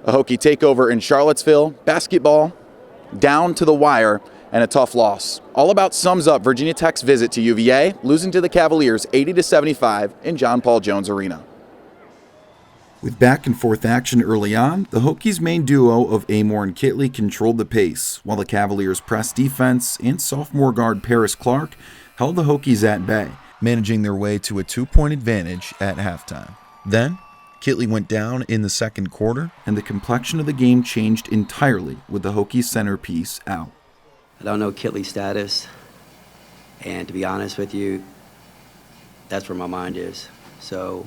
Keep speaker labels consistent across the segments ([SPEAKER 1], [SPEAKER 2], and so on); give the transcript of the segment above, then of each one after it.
[SPEAKER 1] A Hokie takeover in Charlottesville, basketball, down to the wire, and a tough loss. All about sums up Virginia Tech's visit to UVA, losing to the Cavaliers 80-75 in John Paul Jones Arena.
[SPEAKER 2] With back-and-forth action early on, the Hokies' main duo of Amor and Kitley controlled the pace, while the Cavaliers' press defense and sophomore guard Paris Clark held the Hokies at bay, managing their way to a 2-point advantage at halftime. Then, Kitley went down in the second quarter, and the complexion of the game changed entirely with the Hokies' centerpiece out.
[SPEAKER 3] I don't know Kitley's status, and to be honest with you, that's where my mind is. So,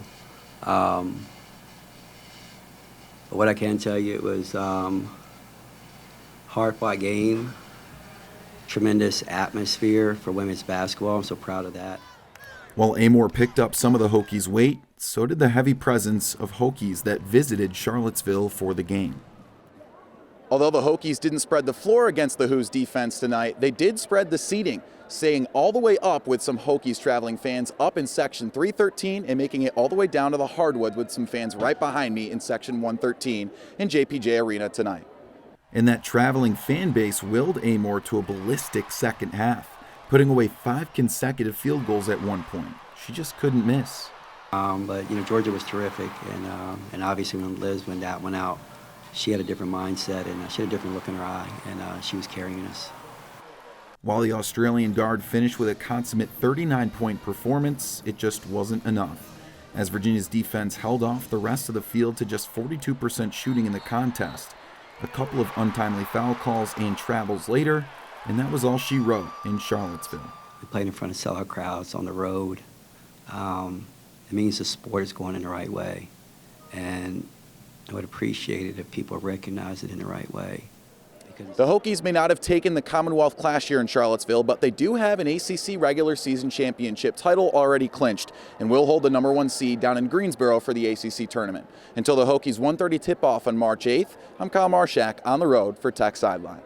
[SPEAKER 3] but what I can tell you, it was hard-fought game, tremendous atmosphere for women's basketball. I'm so proud of that.
[SPEAKER 2] While Amor picked up some of the Hokies' weight, so did the heavy presence of Hokies that visited Charlottesville for the game.
[SPEAKER 1] Although the Hokies didn't spread the floor against the Who's defense tonight, they did spread the seating, staying all the way up with some Hokies traveling fans up in section 313 and making it all the way down to the hardwood with some fans right behind me in section 113 in JPJ Arena tonight.
[SPEAKER 2] And that traveling fan base willed Amor to a ballistic second half, putting away 5 consecutive field goals at one point. She just couldn't miss.
[SPEAKER 3] But Georgia was terrific, and obviously when Liz went out, she had a different mindset and she had a different look in her eye, and she was carrying us.
[SPEAKER 2] While the Australian guard finished with a consummate 39-point performance, it just wasn't enough, as Virginia's defense held off the rest of the field to just 42% shooting in the contest. A couple of untimely foul calls and travels later, and that was all she wrote in Charlottesville.
[SPEAKER 3] We played in front of sellout crowds on the road. It means the sport is going in the right way, and I would appreciate it if people recognize it in the right way.
[SPEAKER 1] The Hokies may not have taken the Commonwealth Clash here in Charlottesville, but they do have an ACC regular season championship title already clinched and will hold the #1 seed down in Greensboro for the ACC tournament. Until the Hokies 1:30 tip-off on March 8th, I'm Marchak on the road for Tech Sideline.